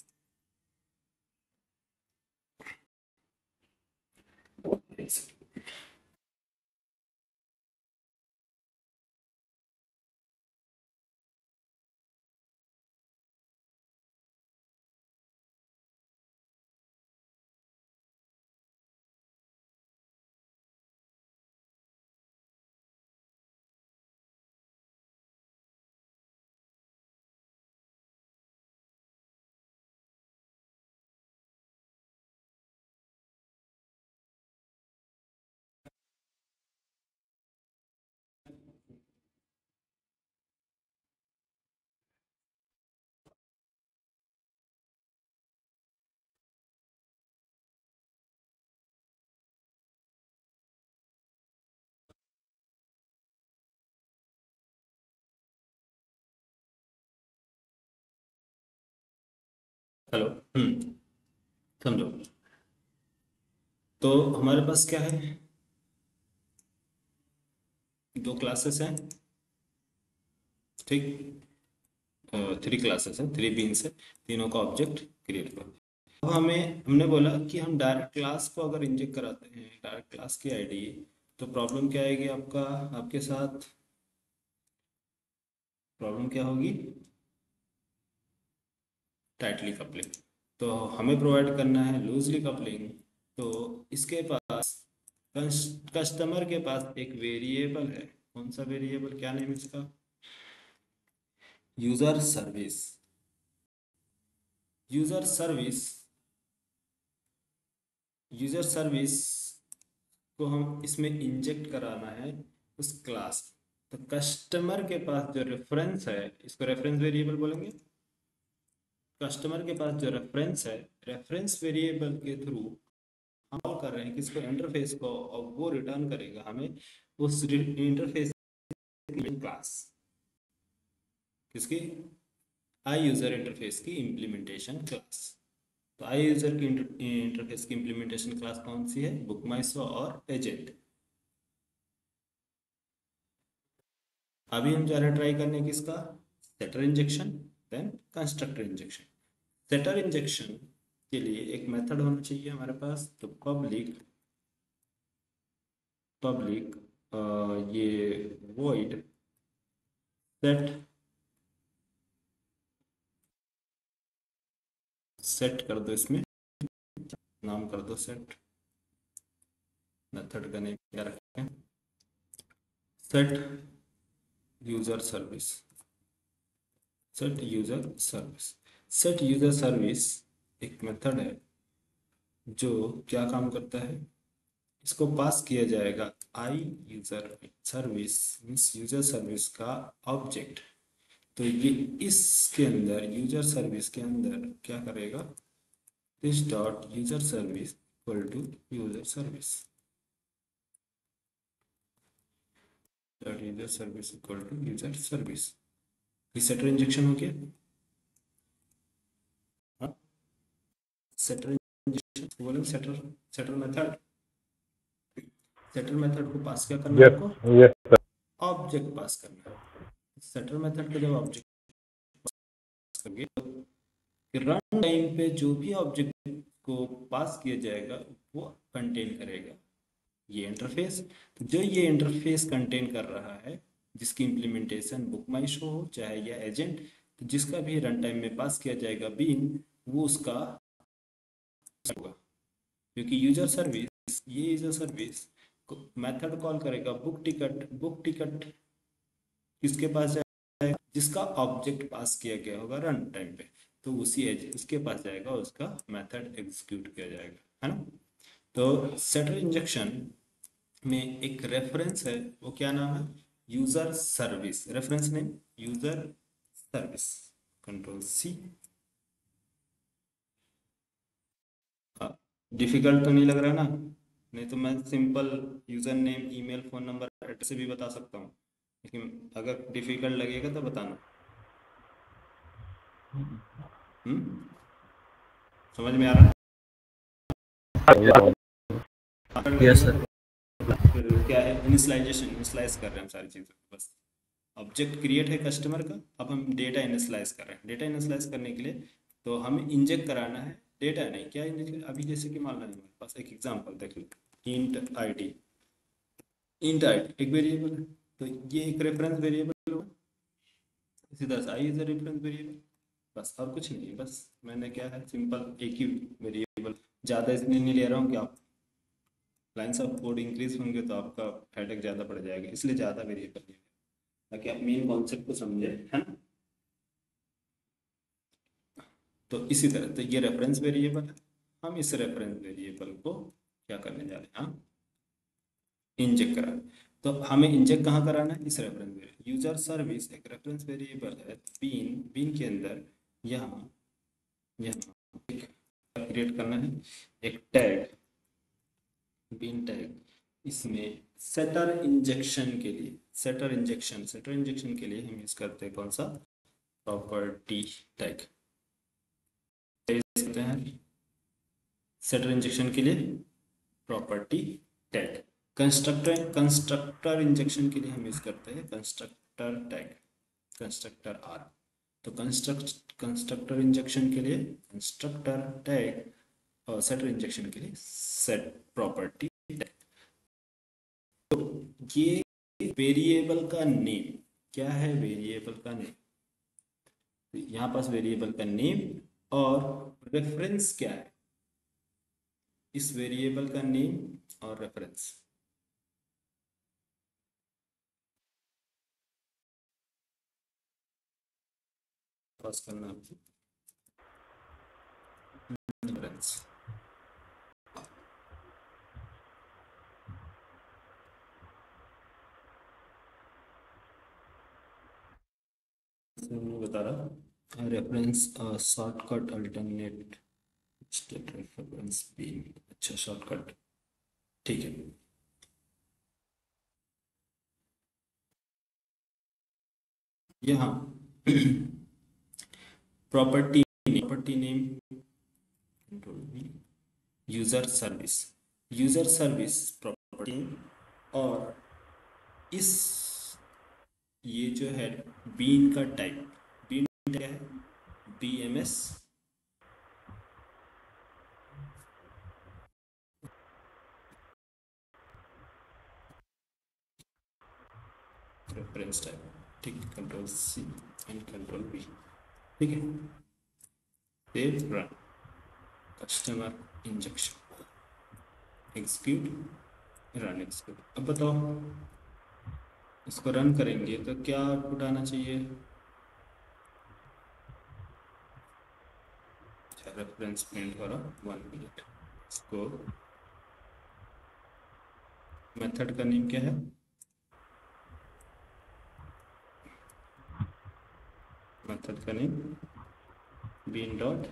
हेलो, समझो। तो हमारे पास क्या है, दो क्लासेस हैं, ठीक, 3 क्लासेस है, 3 बीन्स है, तीनों का ऑब्जेक्ट क्रिएट करो। अब हमने बोला कि हम डायरेक्ट क्लास को अगर इंजेक्ट कराते हैं, डायरेक्ट क्लास की आईडी, तो प्रॉब्लम क्या आएगी आपके साथ, प्रॉब्लम क्या होगी, टाइटली कपलिंग। तो हमें प्रोवाइड करना है लूजली कपलिंग। तो इसके पास कस्टमर के पास एक वेरिएबल है, कौन सा वेरिएबल, क्या नेम है इसका, यूजर सर्विस। यूजर सर्विस को हम इसमें इंजेक्ट कराना है उस क्लास। तो कस्टमर के पास जो रेफरेंस है, इसको रेफरेंस वेरिएबल बोलेंगे। कस्टमर के पास जो रेफरेंस है, रेफरेंस वेरिएबल के थ्रू हम कॉल कर रहे हैं किसको, इंटरफेस को, और वो रिटर्न करेगा हमें उस इंटरफेस क्लास, किसकी, आई यूजर इंटरफेस की इम्प्लीमेंटेशन क्लास। तो आई यूजर की इंटरफेस की इम्प्लीमेंटेशन क्लास कौन सी है, बुक माई शो और एजेंट। अभी हम जा रहे हैं ट्राई करने किसका, setter injection, then constructor injection. Setter injection के लिए एक मेथड होना चाहिए हमारे पास, तो पब्लिक ये void सेट कर दो, इसमें नाम कर दो सेट, मेथड का नेम क्या रखें, set user service. Set user service एक मेथड है जो क्या काम करता है, इसको पास किया जाएगा I user service, means user service का ऑब्जेक्ट। तो ये इसके अंदर, यूजर सर्विस के अंदर क्या करेगा, this dot user service equal to user service, dot user service equal to user service. ये सेटर इंजेक्शन हो गया। हाँ, सेटर इंजेक्शन बोले, सेटर मेथड को पास क्या करना है यस आपको, यस सर। ऑब्जेक्ट पास करना है। सेटर मेथड का जब ऑब्जेक्ट पास करेंगे तो रन टाइम पे जो भी ऑब्जेक्ट को पास किया जाएगा वो कंटेन करेगा ये इंटरफेस। तो जो ये इंटरफेस कंटेन कर रहा है, जिसकी इम्प्लीमेंटेशन बुक माई शो हो चाहे या एजेंट, तो जिसका भी रन टाइम में पास किया जाएगा बीन, वो उसका होगा। क्योंकि यूजर सर्विस मेथड कॉल करेगा बुक टिकट किसके पास जाएगा, जिसका ऑब्जेक्ट पास किया गया होगा रन टाइम पे, तो उसके पास जाएगा, उसका मेथड एग्जीक्यूट किया जाएगा, है ना। तो सेटर इंजेक्शन में एक रेफरेंस है, वो क्या नाम है, user service, reference name user service, control C. Difficult तो नहीं लग रहा ना, नहीं तो मैं simple user name, email, phone number, address से भी बता सकता हूँ, लेकिन अगर डिफिकल्ट लगेगा तो बताना। समझ में आ रहा है। Yes sir. फिर क्या है, इनिशियलाइज कर रहे हैं हम सारी चीज़ें, बस ऑब्जेक्ट क्रिएट है कस्टमर का। अब हम डेटा इनिशियलाइज कर रहे हैं। डेटा इनिशियलाइज करने के लिए तो हमें इंजेक्ट कराना है डेटा, नहीं क्या इंजेक्ट, अभी जैसे कि मान लो हमारे पास एक एग्जांपल देख लो, इंट आईडी एक वेरिएबल है, तो ये एक रेफरेंस वेरिएबल होगा, इसी तरह से आई इज रेफरेंस वेरिएबल, बस और कुछ नहीं। बस मैंने क्या है, सिंपल एक ही वेरिएबल, ज़्यादा इसलिए नहीं ले रहा हूँ कि आप लाइन्स ऑफ कोड इंक्रीज होंगे तो आपका हेडेक ज़्यादा बढ़ जाएगा, इसलिए ज़्यादा वेरिएबल नहीं, ताकि आप मेन कॉन्सेप्ट को समझे, है ना। तो इसी तरह तो ये रेफरेंस वेरिएबल है, हम इस रेफरेंस वेरिएबल को क्या करने जा रहे हैं, हम इंजेक्ट करा। तो हमें इंजेक्ट कहाँ कराना है, इस रेफरेंस वेरिएबल। यूजर सर्विस एक रेफरेंस वेरिएबल है, बीन के अंदर यहाँ एक क्रिएट करना है, एक टैग, बीन टैग। इसमें सेटर इंजेक्शन के लिए हम यूज करते हैं कौन सा, प्रॉपर्टी टैग सकते हैं। सेटर इंजेक्शन के लिए प्रॉपर्टी टैग। कंस्ट्रक्टर इंजेक्शन के लिए हम यूज करते हैं कंस्ट्रक्टर टैग, कंस्ट्रक्टर आर। तो कंस्ट्रक्टर इंजेक्शन के लिए कंस्ट्रक्टर टैग और सेटर इंजेक्शन के लिए सेट प्रॉपर्टी टैग। तो ये वेरिएबल का नेम क्या है, वेरिएबल का नेम, तो यहाँ पास वेरिएबल का नेम और रेफरेंस क्या है, इस वेरिएबल का नेम और रेफरेंस। पास करना रेफरेंस। मैं बता रहा reference shortcut alternate state reference bean, अच्छा शॉर्टकट, ठीक है। यहाँ property name user service property, और इस ये जो है बीन का टाइप, बीन क्या है, BMS रेफरेंस टाइप, ठीक, Ctrl+C एंड Ctrl+V, ठीक है। Save run customer injection execute run execute. अब बताओ इसको रन करेंगे तो क्या आउटपुट आना चाहिए, अच्छा रेफरेंस प्रिंट हो रहा 1 मिनट। इसको मेथड का नेम क्या है, मेथड का name bean dot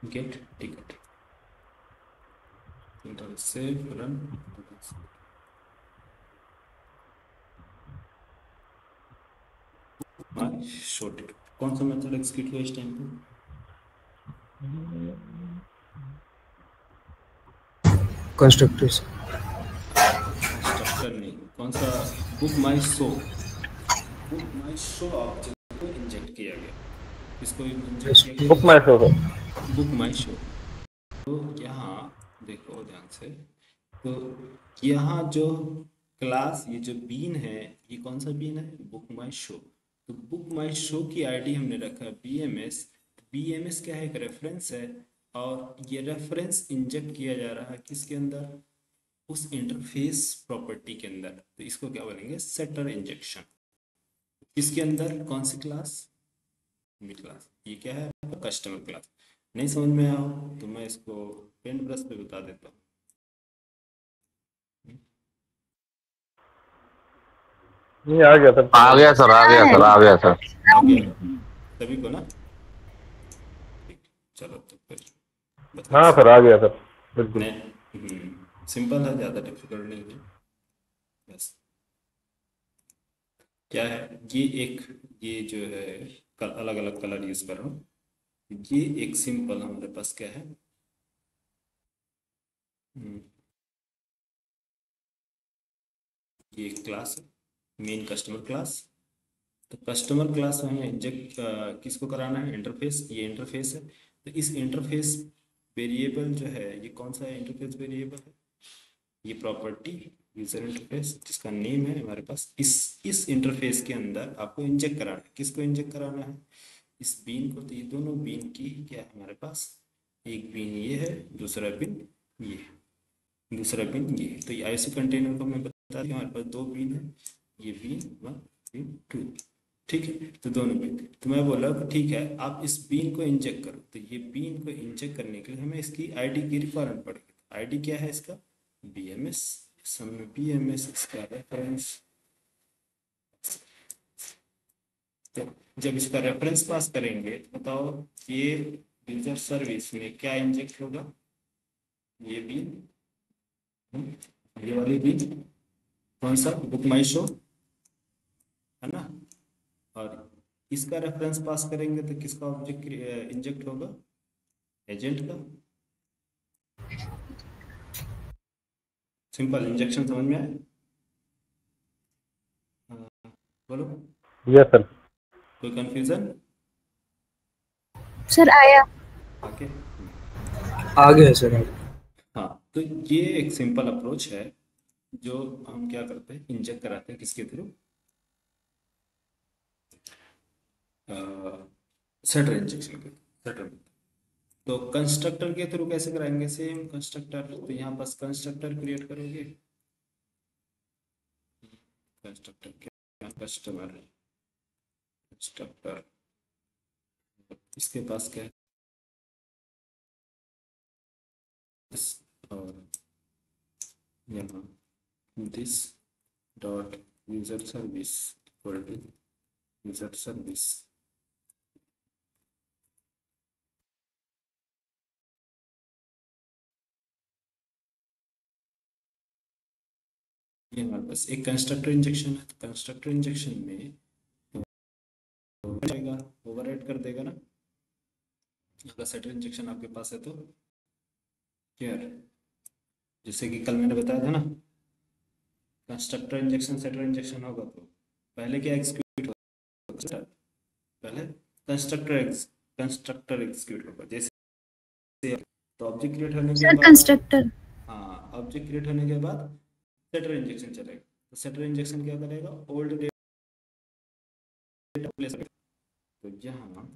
get ticket, save run show ticket. कौन सा मेथड एग्जीक्यूट हुआ इस टाइम पे, कंस्ट्रक्टर्स कंस्ट्रक्टर नहीं, कौन सा, बुक माई शो ऑब्जेक्ट को इंजेक्ट किया गया, किसको इंजेक्ट किया बुक माई शो है। गया, बुक माई शो। तो यहाँ देखो ध्यान से, तो यहाँ जो क्लास, ये जो बीन है, ये कौन सा बीन है, बुक माई शो। तो बुक माई शो की आईडी हमने रखा BMS। BMS क्या है, एक रेफरेंस है, और ये रेफरेंस इंजेक्ट किया जा रहा है किसके अंदर, उस इंटरफेस प्रॉपर्टी के अंदर। तो इसको क्या बोलेंगे, सेटर इंजेक्शन। इसके अंदर कौन सी क्लास, मिड क्लास, ये क्या है, कस्टमर क्लास। नहीं समझ में आया हो तो मैं इसको पेंट ब्रश पे बता देता हूँ। नहीं आ गया सर, आ गया सर, आ गया सर, आ गया सर। आ गया सभी को ना, ठीक, चलो तो फिर बता। हाँ सर आ गया सर, बिल्कुल। सिंपल है, ज़्यादा डिफिकल्ट नहीं है। बस क्या है, ये जो है अलग अलग कलर यूज कर रहा हूँ। ये एक सिंपल हमारे पास क्या है, ये एक क्लास है, मेन कस्टमर क्लास। तो कस्टमर क्लास में हमें इंजेक्ट किसको कराना है, इंटरफेस, ये इंटरफेस है। तो इस इंटरफेस वेरिएबल जो है, ये कौन सा इंटरफेस वेरिएबल है, ये प्रॉपर्टी यूजर इंटरफेस, जिसका नेम है हमारे पास। इस इंटरफेस के अंदर आपको इंजेक्ट कराना है, किसको इंजेक्ट कराना है, इस बीन को। तो ये दोनों बीन की क्या है हमारे पास, एक बीन ये है, दूसरा बीन ये है, दूसरा बीन ये है। तो ये IC कंटेनर को मैं बता दिया, हमारे पास 2 बीन है, ये बीन 1 बीन 2, ठीक है। तो दोनों बीन, तो मैं बोला कि ठीक है आप इस बीन को इंजेक्ट करो। तो ये बीन को इंजेक्ट करने के लिए हमें इसकी आईडी की रिक्वायरमेंट पड़ेगी। आईडी क्या है इसका, BMS, सम में BMS इसका रेफरेंस। तो जब इसका रेफरेंस पास करेंगे तो बताओ ये यूजर सर्विस में क्या इंजेक्ट होगा, ये बीन, ये वाली बीन, कौन सा, बुक माई शो है ना। और इसका रेफरेंस पास करेंगे तो किसका ऑब्जेक्ट इंजेक्ट होगा, एजेंट का। सिंपल इंजेक्शन समझ में आया, बोलो। Yes sir. कोई कंफ्यूजन सर आया। आके? आगे है सर, आगे। हाँ, तो ये एक सिंपल अप्रोच है जो हम क्या करते हैं, इंजेक्ट कराते हैं किसके थ्रू, सेटर इंजेक्शन के, सेटर। तो कंस्ट्रक्टर के थ्रू कैसे कराएंगे, सेम कंस्ट्रक्टर, तो यहाँ पास कंस्ट्रक्टर क्रिएट करोगे, कंस्ट्रक्टर क्या, कस्टमर कंस्ट्रक्टर, इसके पास क्या है, और यहाँ this dot user service equal to user service, ये हमारे पास एक कंस्ट्रक्टर इंजेक्शन है। तो कंस्ट्रक्टर इंजेक्शन में जाएगा, ओवरराइड कर देगा ना, अगर सेटर इंजेक्शन आपके पास है तो क्लियर, जैसे कि कल मैंने बताया था ना, कंस्ट्रक्टर इंजेक्शन सेटर इंजेक्शन होगा तो पहले क्या एग्जीक्यूट होगा, पहले कंस्ट्रक्टर एग्जीक्यूट होगा, जैसे तो ऑब्जेक्ट क्रिएट होने के सर बाद, कंस्ट्रक्टर। हाँ ऑब्जेक्ट क्रिएट होने के बाद सेटर इंजेक्शन चलेगा। तो सेटर इंजेक्शन क्या करेगा, ओल्ड डेटा प्लेस, तो यहाँ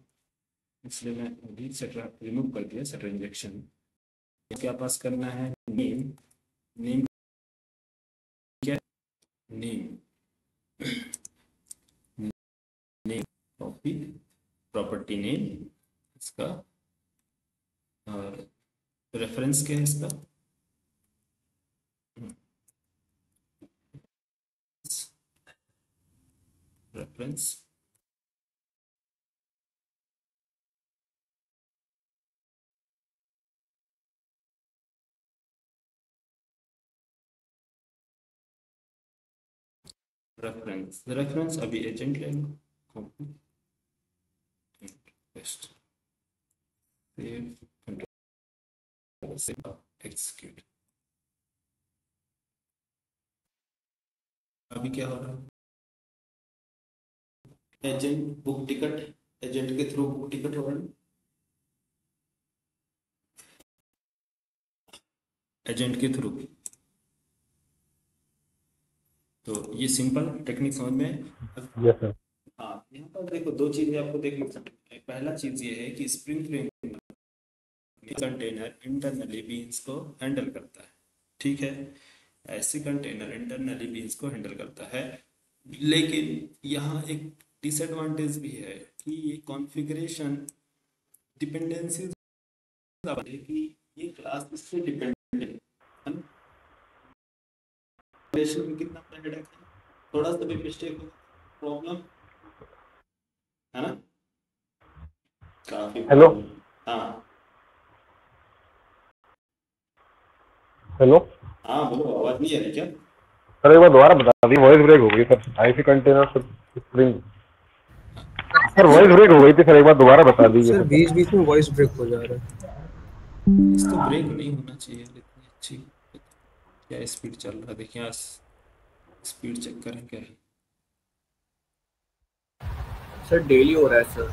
इसलिए मैं अभी सेटर रिमूव कर दिया, सेटर इंजेक्शन क्या पास करना है, नेम, नेम क्या, name, name copy property name इसका, और रेफरेंस क्या है इसका, रेफरेंस, रेफरेंस, रेफरेंस अभी एजेंट ले लो, copy paste, save, control save, execute. अभी क्या हो रहा है, एजेंट बुक टिकट, एजेंट के थ्रू बुक टिकट हो रहा है, एजेंट के थ्रू। तो ये सिंपल टेक्निक समझ में है? Yes sir. हाँ, यहाँ पर देखो दो चीजें आपको देखनी चाहिए। पहला चीज ये है कि spring frame container internally beans को हैंडल करता है, ठीक है, ऐसे कंटेनर इंटरनली बीन्स को हैंडल करता है, लेकिन यहाँ एक डिसएडवांटेज भी है कि ये कॉन्फ़िगरेशन डिपेंडेंसीज कि ये क्लास इससे डिपेंडेंट है ना, में कितना हेडेक है, थोड़ा सा भी मिस्टेक हो प्रॉब्लम है ना, काफी हेलो प्रॉब्लम। हाँ हेलो हाँ बोलो, आवाज नहीं आ रही क्या? सर, एक बार दोबारा बता दी, वॉइस ब्रेक हो गई sir, IC container Spring. Sir voice break हो गई थी सर, एक बार दोबारा बता दीजिए सर सर। बीच बीच में वॉइस ब्रेक हो जा रहा है। इसको ब्रेक नहीं होना चाहिए यार, इतनी अच्छी क्या स्पीड चल रहा है, देखिए आज स्पीड चेक करें क्या है, सर डेली हो रहा है सर।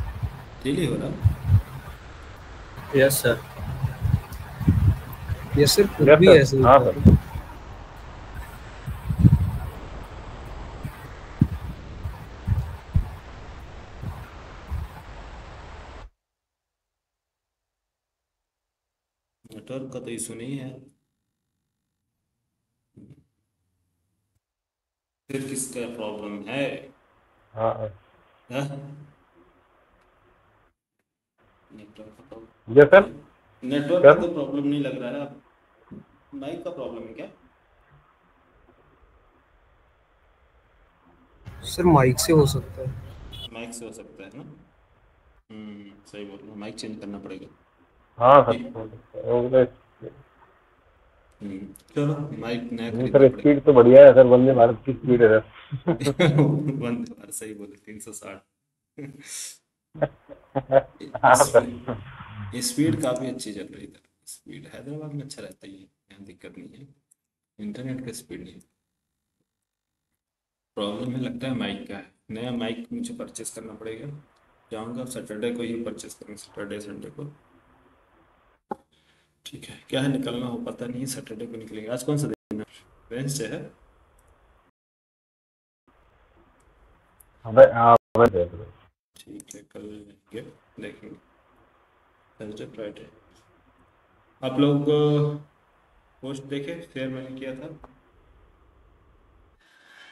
डेली हो रहा, यस सर, यस सर, खुद यस भी सर, ऐसे ही हाँ कर सर। रहा है। नेटवर्क का तो इशू नहीं है, फिर किसका प्रॉब्लम है? हाँ हाँ। नेटवर्क का तो, यस सर। नेटवर्क का सर तो प्रॉब्लम नहीं लग रहा है, माइक का प्रॉब्लम है क्या? सर माइक से हो सकता है। माइक से हो सकता है ना, सही बोल रहा हूँ, माइक चेंज करना पड़ेगा। हाँ ठीक, सर। चलो माइक नया खरीदना सर पड़ेगा। स्पीड तो बढ़िया है सर, वंदे भारत की स्पीड है सर। वंदे भारत, सही बोले, 360। हाँ सर। स्पीड काफी अच्छी चल रही है इधर, स्पीड हैदराबाद में अच्छा रहता ही है, यहाँ दिक्कत नहीं है, इंटरनेट का स्पीड नहीं है। प्रॉब्लम है लगता है माइक का है। नया माइक मुझे परचेस करना पड़ेगा। जाऊंगा सैटरडे को ही परचेस करूँगा, सैटरडे संडे को। ठीक है, क्या है निकलना हो पता नहीं, सैटरडे को निकलेंगे। आज कौन सा दिन है? वेडनेसडे है। अबे हाँ अबे ठीक है, कल देखेंगे थर्सडे फ्राइडे। आप लोग पोस्ट देखे शेयर मैंने किया था,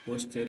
पोस्ट शेयर